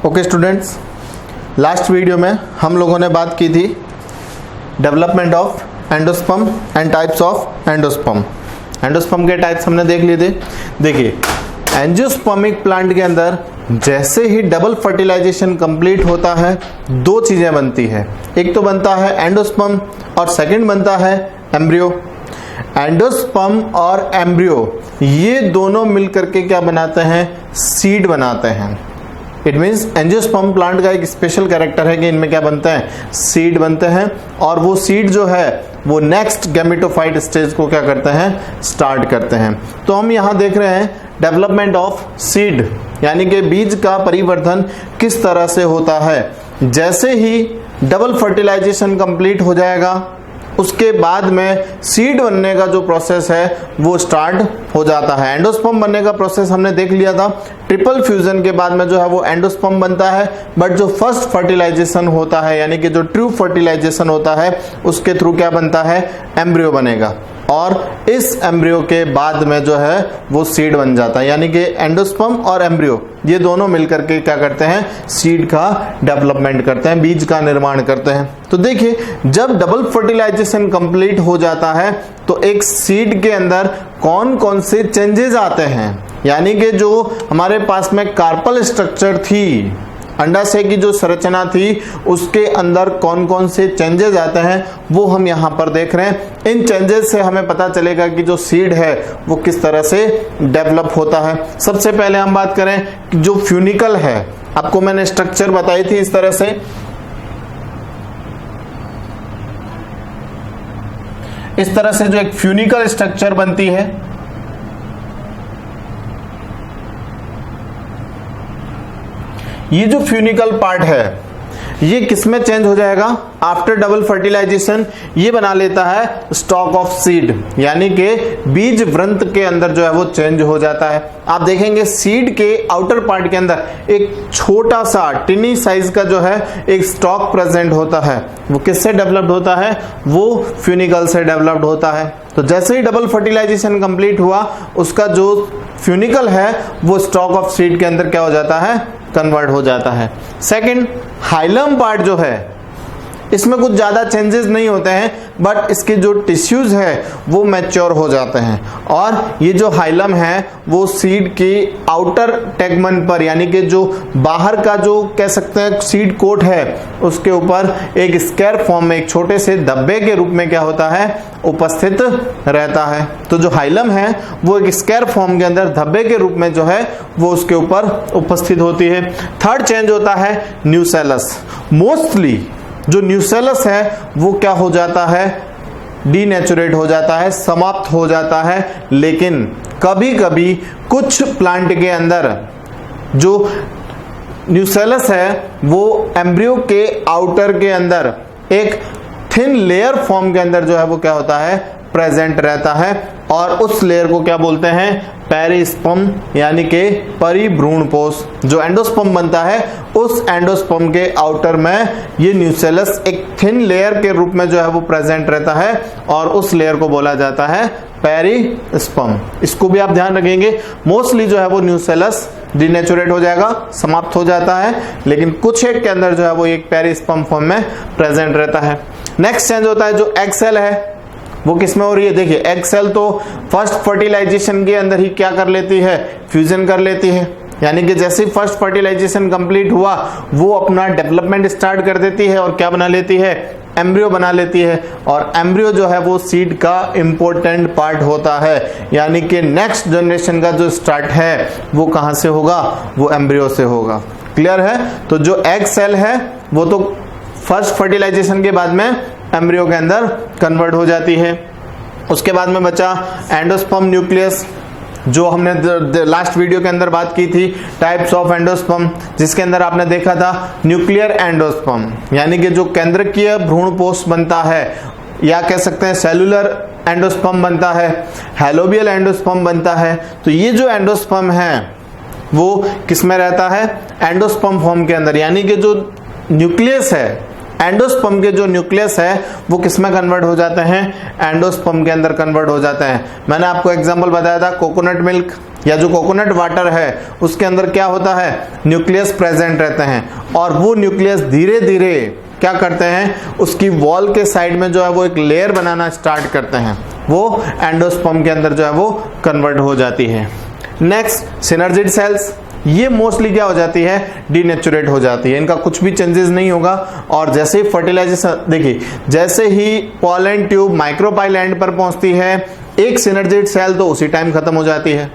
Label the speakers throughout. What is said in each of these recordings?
Speaker 1: Okay students, last video में हम लोगों ने बात की थी development of endosperm and types of endosperm. Endosperm के टाइप्स हमने देख लिए थे। देखिए, एंजियोस्पर्मिक प्लांट के अंदर जैसे ही डबल फर्टिलाइजेशन कंप्लीट होता है, दो चीजें बनती है। एक तो बनता है एंडोस्पर्म और सेकंड बनता है एम्ब्रियो। एंडोस्पर्म और एम्ब्रियो ये दोनों मिलकर के क्या बनाते हैं? सीड बनाते हैं। इट मीन्स एंजियोस्पर्म प्लांट का एक स्पेशल कैरेक्टर है कि इनमें क्या बनते हैं? सीड बनते हैं। और वो सीड जो है वो नेक्स्ट गैमेटोफाइट स्टेज को क्या करते हैं? स्टार्ट करते हैं। तो हम यहाँ देख रहे हैं डेवलपमेंट ऑफ सीड, यानी कि बीज का परिवर्धन किस तरह से होता है। जैसे ही डबल फर्टिलाइजेशन कंप्लीट हो जाएगा, उसके बाद में सीड बनने का जो प्रोसेस है वो स्टार्ट हो जाता है। एंडोस्पर्म बनने का प्रोसेस हमने देख लिया था। ट्रिपल फ्यूजन के बाद में जो है वो एंडोस्पर्म बनता है, बट जो फर्स्ट फर्टिलाइजेशन होता है यानी कि जो ट्रू फर्टिलाइजेशन होता है उसके थ्रू क्या बनता है? एम्ब्रियो बनेगा। और इस एम्ब्रियो के बाद में जो है वो सीड बन जाता है, यानी कि एंडोस्पर्म और एम्ब्रियो ये दोनों मिलकर के क्या करते हैं? सीड का डेवलपमेंट करते हैं, बीज का निर्माण करते हैं। तो देखिए, जब डबल फर्टिलाइजेशन कंप्लीट हो जाता है तो एक सीड के अंदर कौन कौन से चेंजेस आते हैं, यानी कि जो हमारे पास में कार्पल स्ट्रक्चर थी, अंडाशय की जो संरचना थी, उसके अंदर कौन कौन से चेंजेस आते हैं वो हम यहाँ पर देख रहे हैं। इन चेंजेस से हमें पता चलेगा कि जो सीड है वो किस तरह से डेवलप होता है। सबसे पहले हम बात करें कि जो फ्यूनिकल है, आपको मैंने स्ट्रक्चर बताई थी इस तरह से। इस तरह से जो एक फ्यूनिकल स्ट्रक्चर बनती है, ये जो फ्यूनिकल पार्ट है ये किसमें चेंज हो जाएगा? आफ्टर डबल फर्टिलाइजेशन ये बना लेता है स्टॉक ऑफ सीड, यानी कि बीज वृंत के अंदर जो है वो चेंज हो जाता है। आप देखेंगे सीड के आउटर पार्ट के अंदर एक छोटा सा टिनी साइज का जो है एक स्टॉक प्रेजेंट होता है। वो किससे डेवलप्ड होता है? वो फ्यूनिकल से डेवलप्ड होता है। तो जैसे ही डबल फर्टिलाइजेशन कंप्लीट हुआ, उसका जो फ्यूनिकल है वो स्टॉक ऑफ सीड के अंदर क्या हो जाता है? कन्वर्ट हो जाता है। सेकंड, हाइलम पार्ट जो है इसमें कुछ ज्यादा चेंजेस नहीं होते हैं, बट इसके जो टिश्यूज है वो मैच्योर हो जाते हैं। और ये जो हाइलम है वो सीड के आउटर टेगमन पर, यानी कि जो बाहर का जो कह सकते हैं सीड कोट है, उसके ऊपर एक स्क्वायर फॉर्म में एक छोटे से धब्बे के रूप में क्या होता है? उपस्थित रहता है। तो जो हाइलम है वो एक स्क्वायर फॉर्म के अंदर धब्बे के रूप में जो है वो उसके ऊपर उपस्थित होती है। थर्ड चेंज होता है न्यूसेलस। मोस्टली जो न्यूसेलस है वो क्या हो जाता है? डीनेचुरेट हो जाता है, समाप्त हो जाता है। लेकिन कभी कभी कुछ प्लांट के अंदर जो न्यूसेलस है वो एम्ब्रियो के आउटर के अंदर एक थिन लेयर फॉर्म के अंदर जो है वो क्या होता है? प्रेजेंट रहता है। और उस लेयर को क्या बोलते हैं? पेरिस्पर्म, यानी कि परिभ्रूणपोष। जो एंडोस्पर्म बनता है उस एंडोस्पर्म के आउटर में ये न्यूसेलस एक थिन लेयर के रूप में जो है वो प्रेजेंट रहता है, और उस लेयर को बोला जाता है पेरिस्पर्म। इसको भी आप ध्यान रखेंगे। मोस्टली जो है वो न्यूसेलस डिनेचुरेट हो जाएगा, समाप्त हो जाता है, लेकिन कुछ एक के अंदर जो है वो एक पेरिस्पर्म फॉर्म में प्रेजेंट रहता है। नेक्स्ट चेंज होता है जो एग सेल है, वो किसमें हो रही है? देखिए, एग सेल तो फर्स्ट फर्टिलाइजेशन के अंदर ही क्या कर लेती है? फ्यूजन कर लेती है। यानी कि जैसे फर्स्ट फर्टिलाइजेशन कंप्लीट हुआ वो अपना डेवलपमेंट स्टार्ट कर देती है और क्या बना लेती है? एम्ब्रियो बना लेती है। और एम्ब्रियो जो है वो सीड का इंपॉर्टेंट पार्ट होता है, यानी कि नेक्स्ट जनरेशन का जो स्टार्ट है वो कहां से होगा? वो एम्ब्रियो से होगा। क्लियर है? तो जो एग सेल है वो तो फर्स्ट फर्टिलाइजेशन के बाद में एम्ब्रियो के अंदर कन्वर्ट हो जाती है। उसके बाद में बचा एंडोस्पर्म न्यूक्लियस, जो हमने लास्ट वीडियो के अंदर बात की थी, टाइप्स ऑफ एंडोस्पर्म, जिसके अंदर आपने देखा था न्यूक्लियर एंडोस्पर्म, यानी कि जो केंद्रकीय भ्रूणपोष बनता है, या कह सकते हैं सेलुलर एंडोस्पर्म बनता है, हैलोबियल एंडोस्पर्म बनता है। तो ये जो एंडोस्पर्म है वो किस में रहता है? एंडोस्पर्म फॉर्म के अंदर, यानी कि जो न्यूक्लियस है एंडोस्पर्म के जो न्यूक्लियस है वो किस में कन्वर्ट हो जाते हैं, एंडोस्पर्म के अंदर कन्वर्ट हो जाते हैं। मैंने आपको एग्जांपल बताया था कोकोनट मिल्क या जो कोकोनट वाटर है उसके अंदर क्या होता है, न्यूक्लियस प्रेजेंट रहते हैं और वो न्यूक्लियस धीरे धीरे क्या करते हैं, उसकी वॉल के साइड में जो है वो एक लेयर बनाना स्टार्ट करते हैं, वो एंडोस्पर्म के अंदर जो है वो कन्वर्ट हो जाती है। नेक्स्ट सिनर्जिड सेल्स, ये मोस्टली क्या हो जाती है, डीनेचुरेट हो जाती है, इनका कुछ भी चेंजेस नहीं होगा और जैसे ही फर्टिलाइजेशन, देखिए जैसे ही पॉलन ट्यूब माइक्रोपाइल एंड पर पहुंचती है एक सिनर्जिड सेल तो उसी टाइम खत्म हो जाती है,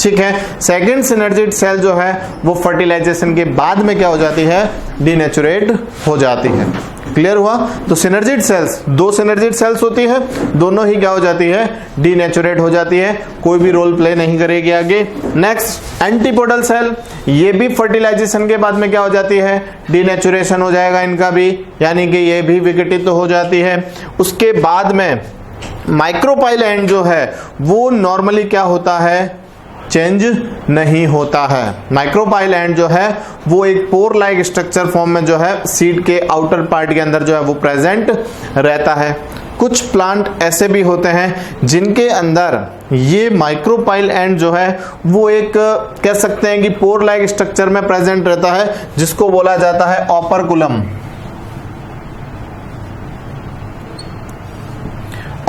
Speaker 1: ठीक है। सेकेंड सिनर्जिड सेल जो है वो फर्टिलाइजेशन के बाद में क्या हो जाती है, डीनेचुरेट हो जाती है। क्लियर हुआ? तो सिनर्जिड सेल्स, दो सिनर्जिड सेल्स होती है, दोनों ही क्या हो जाती है, डीनेचुरेट हो जाती है, कोई भी रोल प्ले नहीं करेगी आगे। नेक्स्ट एंटीपोडल सेल, ये भी फर्टिलाइजेशन के बाद में क्या हो जाती है, डीनेचुरेशन हो जाएगा इनका भी, यानी कि ये भी विघटित तो हो जाती है। उसके बाद में माइक्रोपाइल एंड जो है वो नॉर्मली क्या होता है, चेंज नहीं होता है। माइक्रोपाइल एंड जो है वो एक पोर लाइक स्ट्रक्चर फॉर्म में जो है सीड के आउटर पार्ट के अंदर जो है वो प्रेजेंट रहता है। कुछ प्लांट ऐसे भी होते हैं जिनके अंदर ये माइक्रोपाइल एंड जो है वो एक कह सकते हैं कि पोर लाइक स्ट्रक्चर में प्रेजेंट रहता है, जिसको बोला जाता है ऑपरकुलम।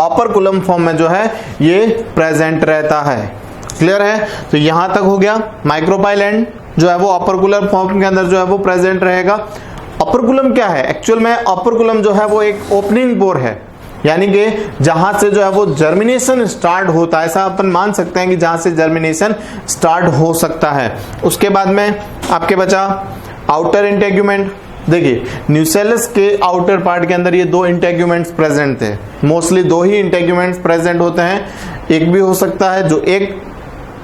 Speaker 1: ऑपरकुलम फॉर्म में जो है ये प्रेजेंट रहता है। क्लियर है? तो यहां तक हो गया। माइक्रोपाइल एंड जो है वो ऑपरकुलर फॉर्म के अंदर जो है वो प्रेजेंट रहेगा। ऑपरकुलम क्या है? एक्चुअल में ऑपरकुलम जो है वो एक ओपनिंग पोर है, यानी कि जहां से जो है वो जर्मिनेशन स्टार्ट होता है, ऐसा अपन मान सकते हैं कि जहां से जर्मिनेशन स्टार्ट हो सकता है। उसके बाद में आपके बचा आउटर इंटेग्यूमेंट। देखिए न्यूसेलस के आउटर पार्ट के अंदर ये दो इंटेग्यूमेंट्स प्रेजेंट थे, मोस्टली दो ही इंटेग्यूमेंट्स प्रेजेंट होते हैं। एक भी हो सकता है जो एक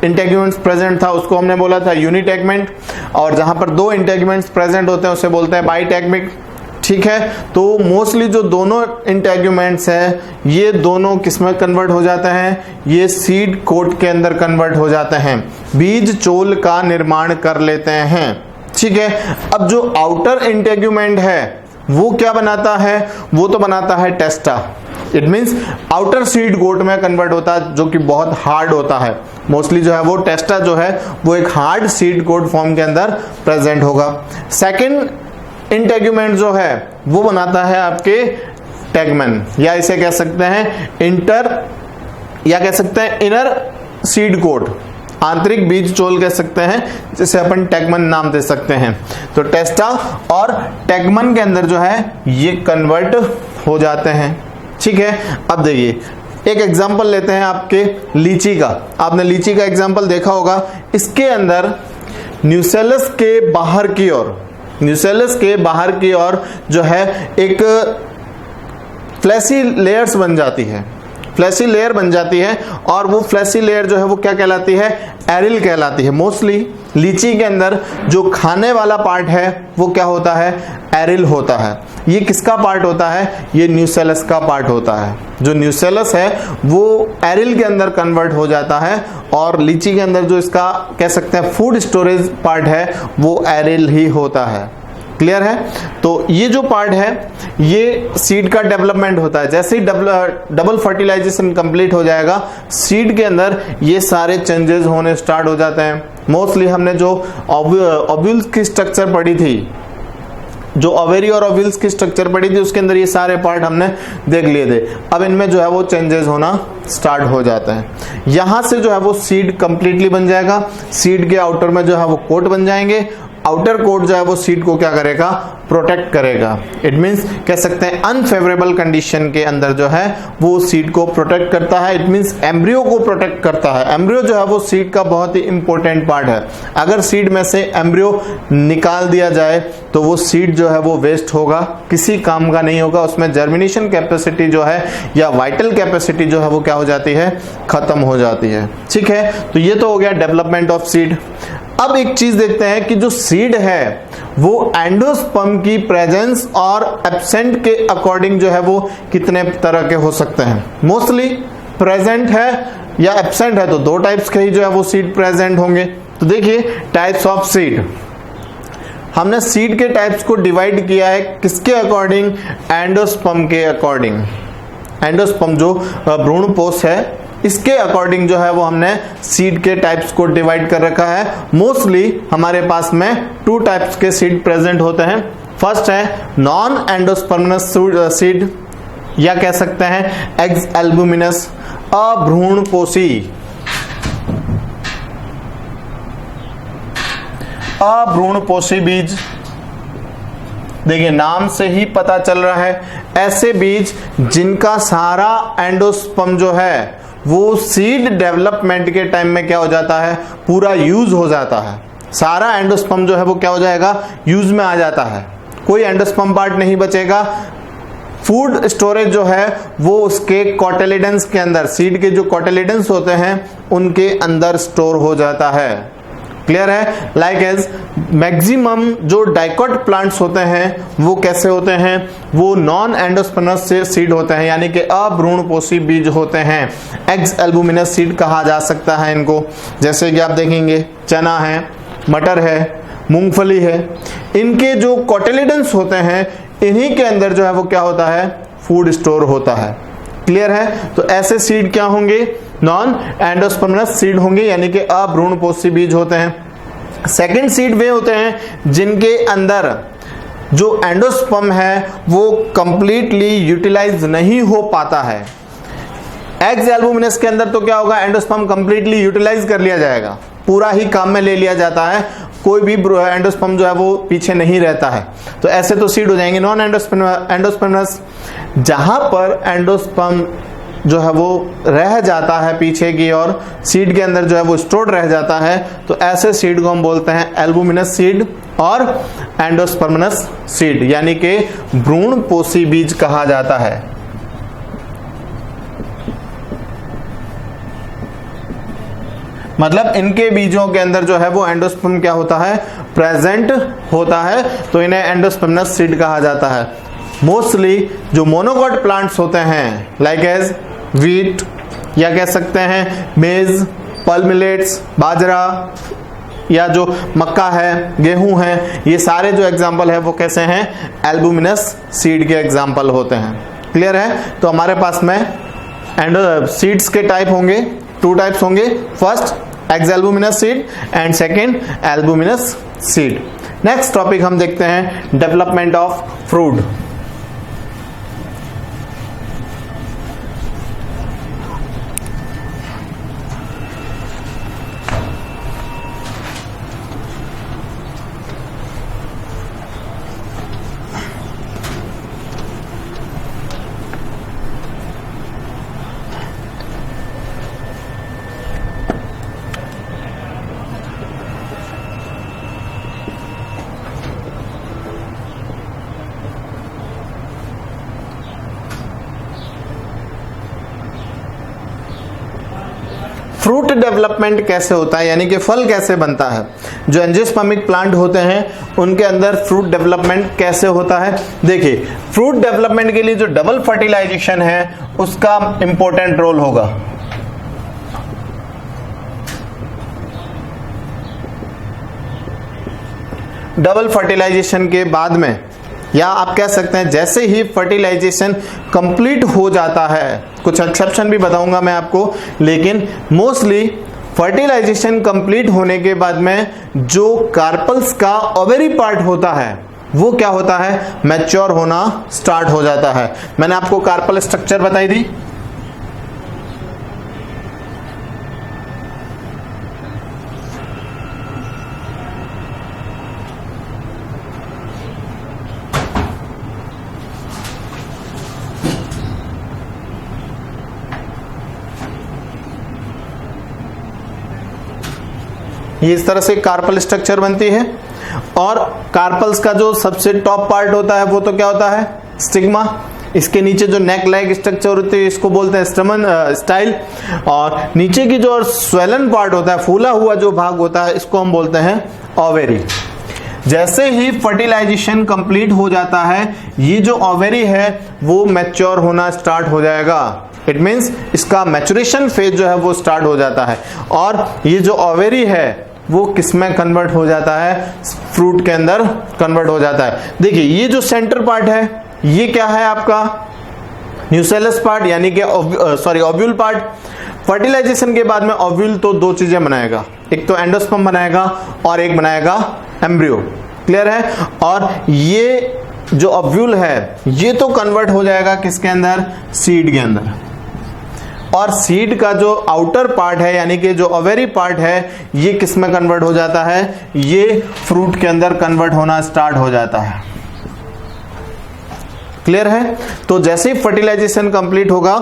Speaker 1: इंटेग्यूमेंट्स प्रेजेंट था उसको हमने बोला था यूनिटेगमेंट, और जहां पर दो इंटेग्यूमेंट्स प्रेजेंट होते हैं उसे बोलते हैं बाइटेगमिक, ठीक है। तो मोस्टली जो दोनों इंटेग्यूमेंट्स है ये दोनों किसमें कन्वर्ट हो जाते हैं, ये सीड कोट के अंदर कन्वर्ट हो जाते हैं, बीज चोल का निर्माण कर लेते हैं, ठीक है। अब जो आउटर इंटेग्यूमेंट है वो क्या बनाता है, वो तो बनाता है testa. It means outer seed coat में कन्वर्ट होता है जो कि बहुत हार्ड होता है। मोस्टली जो है वो टेस्टा जो है वो एक हार्ड सीड कोट फॉर्म के अंदर प्रेजेंट होगा। सेकंड इंटेग्यूमेंट जो है वो बनाता है आपके टेगमन, या इसे कह सकते हैं इंटर, या कह सकते हैं इनर सीड कोट, आंतरिक बीज चोल कह सकते हैं, जिसे अपन टेगमन नाम दे सकते हैं। तो टेस्टा और टेगमन के अंदर जो है ये कन्वर्ट हो जाते हैं, ठीक है। अब देखिए एक एग्जांपल लेते हैं आपके लीची का। आपने लीची का एग्जांपल देखा होगा, इसके अंदर न्यूसेलस के बाहर की ओर, न्यूसेलस के बाहर की ओर जो है एक फ्लैशी लेयर्स बन जाती है, फ्लैशी लेयर बन जाती है, और वो फ्लैशी लेयर जो है वो क्या कहलाती है, एरिल कहलाती है। मोस्टली लीची के अंदर जो खाने वाला पार्ट है वो क्या होता है, एरिल होता है। ये किसका पार्ट होता है, ये न्यूसेलस का पार्ट होता है। जो न्यूसेलस है वो एरिल के अंदर कन्वर्ट हो जाता है, और लीची के अंदर जो इसका कह सकते हैं फूड स्टोरेज पार्ट है वो एरिल ही होता है। क्लियर है? तो ये जो पार्ट है ये सीड का डेवलपमेंट होता है। जैसे ही डबल फर्टिलाइजेशन कंप्लीट हो जाएगा सीड के अंदर ये सारे चेंजेस होने स्टार्ट हो जाते हैं। मोस्टली हमने जो ओव्यूल्स की स्ट्रक्चर पढ़ी थी, जो ओवेरी और ओव्यूल्स की स्ट्रक्चर पढ़ी थी, उसके अंदर ये सारे पार्ट हमने देख लिए थे। अब इनमें जो है वो चेंजेस होना स्टार्ट हो जाते हैं। यहां से जो है वो सीड कंप्लीटली बन जाएगा, सीड के आउटर में जो है वो कोट बन जाएंगे, आउटर कोट जो है वो सीड को क्या करेगा, प्रोटेक्ट करेगा। इट मींस कह सकते हैं अनफेवरेबल कंडीशन के अंदर जो है वो सीड को प्रोटेक्ट करता है। इट मींस एम्ब्रियो को प्रोटेक्ट करता है। एम्ब्रियो जो है वो सीड का बहुत ही इंपॉर्टेंट पार्ट है। अगर सीड में से एम्ब्रियो निकाल दिया जाए तो वो सीड जो है वो वेस्ट होगा, किसी काम का नहीं होगा, उसमें जर्मिनेशन कैपेसिटी जो है या वाइटल कैपेसिटी जो है वो क्या हो जाती है, खत्म हो जाती है, ठीक है। तो ये तो हो गया डेवलपमेंट ऑफ सीड। अब एक चीज देखते हैं कि जो सीड है वो एंडोस्पर्म की प्रेजेंस और एब्सेंट के अकॉर्डिंग जो है वो कितने तरह के हो सकते हैं। मोस्टली प्रेजेंट है या एब्सेंट है तो दो टाइप्स के ही जो है वो सीड प्रेजेंट होंगे। तो देखिए टाइप्स ऑफ सीड, हमने सीड के टाइप्स को डिवाइड किया है किसके अकॉर्डिंग, एंडोस्पर्म के अकॉर्डिंग। एंडोस्पर्म जो भ्रूणपोष है इसके अकॉर्डिंग जो है वो हमने सीड के टाइप्स को डिवाइड कर रखा है। मोस्टली हमारे पास में 2 टाइप्स के सीड प्रेजेंट होते हैं। फर्स्ट है नॉन एंडोस्पर्मस सीड या कह सकते हैं एग्स एल्बुमिनस, अभ्रूणपोषी। अभ्रूणपोषी बीज, देखिए नाम से ही पता चल रहा है, ऐसे बीज जिनका सारा एंडोस्पर्म जो है वो सीड डेवलपमेंट के टाइम में क्या हो जाता है, पूरा यूज हो जाता है। सारा एंडोस्पर्म जो है वो क्या हो जाएगा, यूज में आ जाता है, कोई एंडोस्पर्म पार्ट नहीं बचेगा। फूड स्टोरेज जो है वो उसके कोटिलेडन्स के अंदर, सीड के जो कोटिलेडन्स होते हैं उनके अंदर स्टोर हो जाता है। क्लियर है। लाइक एज मैक्सिमम जो डाइकोट प्लांट्स होते हैं वो कैसे होते हैं, वो नॉन एंडोस्पर्मस से सीड होते हैं, यानी कि अभ्रूणपोषी बीज होते हैं। एग्स एल्बुमिनस सीड कहा जा सकता है इनको। जैसे कि आप देखेंगे चना है, मटर है, मूंगफली है, इनके जो कोटिलेडन्स होते हैं इन्हीं के अंदर जो है वो क्या होता है, फूड स्टोर होता है। क्लियर है। तो ऐसे सीड क्या होंगे, नॉन एंडोस्पर्मस सीड होंगे, यानी कि अभ्रूणपोषी बीज होते हैं। सेकंड सीड वे होते हैं जिनके अंदर जो एंडोस्पर्म है वो कंप्लीटली यूटिलाइज नहीं हो पाता है। एग्स एल्बुमिनस के अंदर तो क्या होगा, एंडोस्पर्म कंप्लीटली यूटिलाइज कर लिया जाएगा, पूरा ही काम में ले लिया जाता है, कोई भी एंडोस्पर्म जो है वो पीछे नहीं रहता है। तो ऐसे तो सीड हो जाएंगे नॉन एंडोस्पर्मस। जहां पर एंडोस्पर्म जो है वो रह जाता है पीछे की और सीड के अंदर जो है वो स्टोर्ड रह जाता है, तो ऐसे सीड को हम बोलते हैं एल्बुमिनस सीड और एंडोस्पर्मस सीड, यानी कि भ्रूणपोषी बीज कहा जाता है। मतलब इनके बीजों के अंदर जो है वो एंडोस्पर्म क्या होता है, प्रेजेंट होता है, तो इन्हें एंडोस्पर्मस सीड कहा जाता है। मोस्टली जो मोनोकोट प्लांट्स होते हैं लाइक एज व्हीट या कह सकते हैं मेज, पल्प मिलेट्स, बाजरा या जो मक्का है, गेहूं है, ये सारे जो एग्जाम्पल है वो कैसे हैं, एल्बुमिनस सीड के एग्जाम्पल होते हैं। क्लियर है। तो हमारे पास में सीड्स के टाइप होंगे, 2 टाइप्स होंगे, first eggs albuminous seed and second albuminous seed. Next topic हम देखते हैं development of fruit. Fruit development कैसे होता है, यानी कि फल कैसे बनता है। जो एंजियोस्पर्मिक प्लांट होते हैं उनके अंदर फ्रूट डेवलपमेंट कैसे होता है। देखिए फ्रूट डेवलपमेंट के लिए जो डबल फर्टिलाइजेशन है उसका इंपॉर्टेंट रोल होगा। डबल फर्टिलाइजेशन के बाद में, या आप कह सकते हैं जैसे ही फर्टिलाइजेशन कंप्लीट हो जाता है, कुछ एक्सेप्शन भी बताऊंगा मैं आपको, लेकिन मोस्टली फर्टिलाइजेशन कंप्लीट होने के बाद में जो कार्पल्स का ओवेरी पार्ट होता है वो क्या होता है, मैच्योर होना स्टार्ट हो जाता है। मैंने आपको कार्पल स्ट्रक्चर बताई थी। ये इस तरह से कार्पल स्ट्रक्चर बनती है, और कार्पल्स का जो सबसे टॉप पार्ट होता है वो तो क्या होता है, स्टिग्मा। इसके नीचे जो नेक लाइक स्ट्रक्चर होती है इसको बोलते हैं स्टमन स्टाइल, और नीचे की जो स्वेलन पार्ट होता है, फूला हुआ जो भाग होता है, इसको हम बोलते हैं ओवेरी। जैसे ही फर्टिलाइजेशन कंप्लीट हो जाता है ये जो ओवेरी है वो मैच्योर होना स्टार्ट हो जाएगा। इट मीन्स इसका मैचुरेशन फेज जो है वो स्टार्ट हो जाता है, और ये जो ओवेरी है वो किस में कन्वर्ट हो जाता है, फ्रूट के अंदर कन्वर्ट हो जाता है। देखिए ये जो सेंटर पार्ट है ये क्या है आपका न्यूसेलस पार्ट, यानी कि ओव्यूल पार्ट। फर्टिलाइजेशन के बाद में ओव्यूल तो दो चीजें बनाएगा, एक तो एंडोस्पर्म बनाएगा और एक बनाएगा एम्ब्रियो, क्लियर है। और ये जो ओव्यूल है ये तो कन्वर्ट हो जाएगा किसके अंदर, सीड के अंदर। और सीड का जो आउटर पार्ट है यानी कि जो ओवेरी पार्ट है ये किस में कन्वर्ट हो जाता है, ये फ्रूट के अंदर कन्वर्ट होना स्टार्ट हो जाता है, क्लियर है। तो जैसे ही फर्टिलाइजेशन कंप्लीट होगा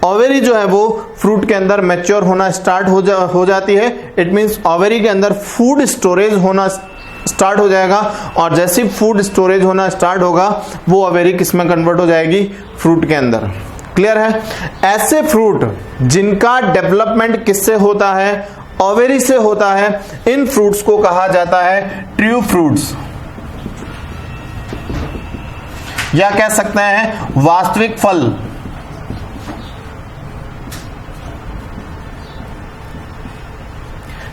Speaker 1: ओवेरी जो है वो फ्रूट के अंदर मैच्योर होना स्टार्ट हो जाती है। इट मींस ओवेरी के अंदर फूड स्टोरेज होना स्टार्ट हो जाएगा, और जैसे ही फूड स्टोरेज होना स्टार्ट होगा वो ओवेरी किस में कन्वर्ट हो जाएगी, फ्रूट के अंदर, क्लियर है। ऐसे फ्रूट जिनका डेवलपमेंट किससे होता है, ओवेरी से होता है, इन फ्रूट्स को कहा जाता है ट्रू फ्रूट्स, या कह सकते हैं वास्तविक फल।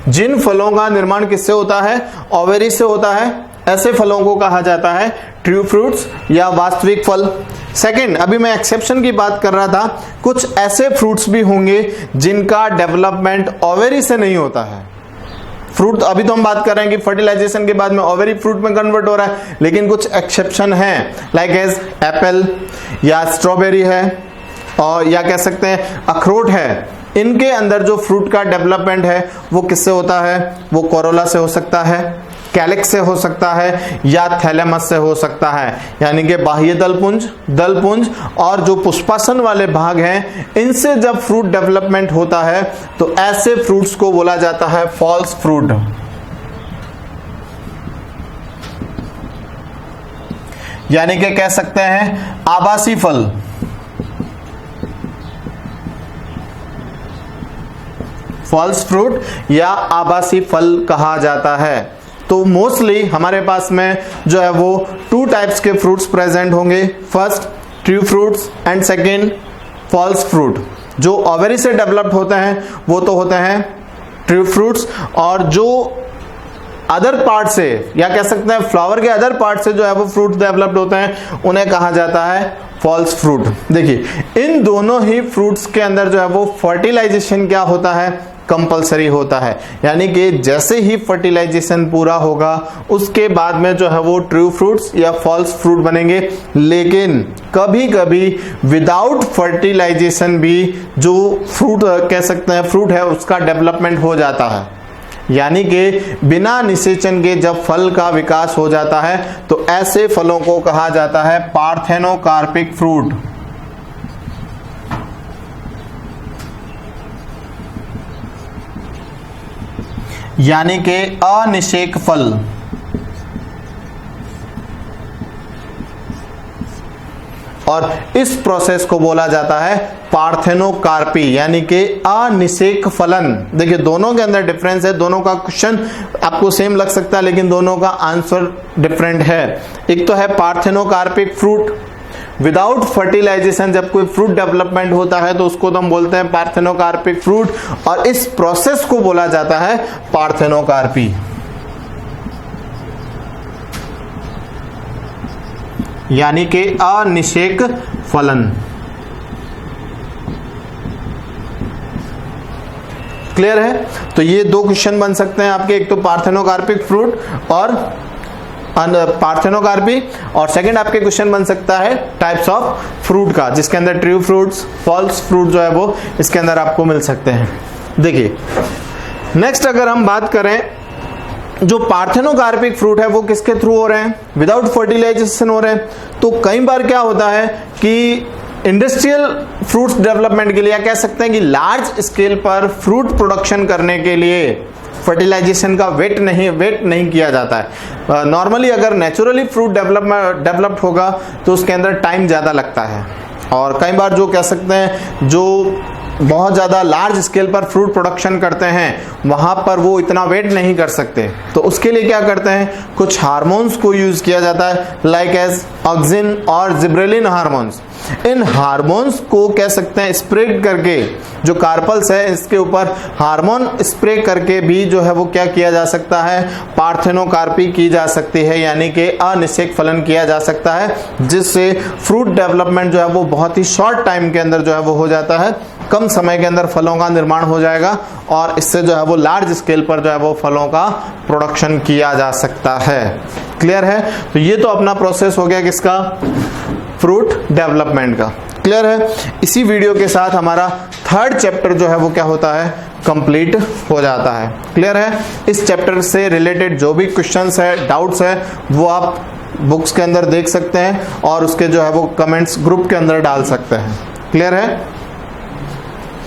Speaker 1: जिन फलों का निर्माण किससे होता है, ओवेरी से होता है, ऐसे फलों को कहा जाता है ट्रू फ्रूट्स या वास्तविक फल। सेकंड, अभी मैं एक्सेप्शन की बात कर रहा था, कुछ ऐसे फ्रूट्स भी होंगे जिनका डेवलपमेंट ओवेरी से नहीं होता है। फ्रूट अभी तो हम बात कर रहे हैं कि फर्टिलाइजेशन के बाद में ओवेरी फ्रूट में कन्वर्ट हो रहा है, लेकिन कुछ एक्सेप्शन हैं, लाइक एज एप्पल या स्ट्रॉबेरी है, और या कह सकते हैं अखरोट है। इनके अंदर जो फ्रूट का डेवलपमेंट है वो किससे होता है, वो कोरोला से हो सकता है, कैलिक्स से हो सकता है, या थैलेमस से हो सकता है, यानी कि बाह्य दलपुंज और जो पुष्पासन वाले भाग हैं, इनसे जब फ्रूट डेवलपमेंट होता है तो ऐसे फ्रूट्स को बोला जाता है फॉल्स फ्रूट, यानी कि कह सकते हैं आभासी फल। फॉल्स फ्रूट या आभासी फल कहा जाता है। तो मोस्टली हमारे पास में जो है वो टू टाइप्स के फ्रूट्स प्रेजेंट होंगे, first true fruits and second false fruit. जो ओवेरी से डेवलप्ड होते हैं वो तो होते हैं ट्रू फ्रूट्स, और जो अदर पार्ट से या कह सकते हैं फ्लावर के अदर पार्ट से जो है वो फ्रूट डेवलप्ड होते हैं उन्हें कहा जाता है फॉल्स फ्रूट। देखिए इन दोनों ही फ्रूट्स के अंदर जो है वो फर्टिलाइजेशन क्या होता है, कंपलसरी होता है, यानी कि जैसे ही फर्टिलाइजेशन पूरा होगा उसके बाद में जो है वो ट्रू फ्रूट्स या फॉल्स फ्रूट बनेंगे। लेकिन कभी कभी विदाउट फर्टिलाइजेशन भी जो फ्रूट कह सकते हैं फ्रूट है उसका डेवलपमेंट हो जाता है, यानी कि बिना निषेचन के जब फल का विकास हो जाता है तो ऐसे फलों को कहा जाता है पार्थेनोकार्पिक फ्रूट। यानी कि अनिषेक फल। और इस प्रोसेस को बोला जाता है पार्थेनोकार्पी, यानी कि अनिषेक फलन। देखिए दोनों के अंदर डिफरेंस है, दोनों का क्वेश्चन आपको सेम लग सकता है लेकिन दोनों का आंसर डिफरेंट है। एक तो है पार्थेनोकार्पिक फ्रूट, विदाउट फर्टिलाइजेशन जब कोई फ्रूट डेवलपमेंट होता है तो उसको तो हम बोलते हैं पार्थेनोकार्पिक फ्रूट, और इस प्रोसेस को बोला जाता है पार्थेनोकार्पी। यानी कि अनिषेक फलन। क्लियर है। तो ये दो क्वेश्चन बन सकते हैं आपके, एक तो पार्थेनोकार्पिक फ्रूट और पार्थेनोकार्पी, और सेकंड आपके क्वेश्चन बन सकता है टाइप्स ऑफ फ्रूट का, जिसके अंदर ट्रू फ्रूट्स फॉल्स फ्रूट जो है वो इसके अंदर आपको मिल सकते हैं। देखिए नेक्स्ट अगर हम बात करें, जो पार्थेनोकार्पिक फ्रूट है वो किसके थ्रू हो रहे हैं, विदाउट फर्टिलाइजेशन हो रहे हैं। तो कई बार क्या होता है कि इंडस्ट्रियल फ्रूट्स डेवलपमेंट के लिए, या कह सकते हैं कि लार्ज स्केल पर फ्रूट प्रोडक्शन करने के लिए फर्टिलाइजेशन का वेट नहीं किया जाता है। नॉर्मली अगर नेचुरली फ्रूट डेवलप्ड होगा तो उसके अंदर टाइम ज़्यादा लगता है, और कई बार जो कह सकते हैं जो बहुत ज़्यादा लार्ज स्केल पर फ्रूट प्रोडक्शन करते हैं वहाँ पर वो इतना वेट नहीं कर सकते, तो उसके लिए क्या करते हैं, कुछ हार्मोन्स को यूज़ किया जाता है लाइक एज ऑक्सिन और जिब्रेलिन हार्मोन्स। इन हार्मोन्स को कह सकते हैं स्प्रे करके, जो कार्पल्स है इसके ऊपर हार्मोन स्प्रे करके भी जो है वो क्या किया जा सकता है, पार्थेनोकार्पी की जा सकती है, यानी कि अनिषेक फलन किया जा सकता है, जिससे फ्रूट डेवलपमेंट जो है वो बहुत ही शॉर्ट टाइम के अंदर जो है वो हो जाता है, कम समय के अंदर फलों का निर्माण हो जाएगा और इससे जो है वो लार्ज स्केल पर जो है वो फलों का प्रोडक्शन किया जा सकता है। क्लियर है? तो ये तो अपना प्रोसेस हो गया किसका, फ्रूट डेवलपमेंट का। क्लियर है? इसी वीडियो के साथ हमारा थर्ड चैप्टर जो है वो क्या होता है, कंप्लीट हो जाता है। क्लियर है? इस चैप्टर से रिलेटेड जो भी क्वेश्चंस है, डाउट्स है, वो आप बुक्स के अंदर देख सकते हैं और उसके जो है वो कमेंट्स ग्रुप के अंदर डाल सकते हैं। क्लियर है?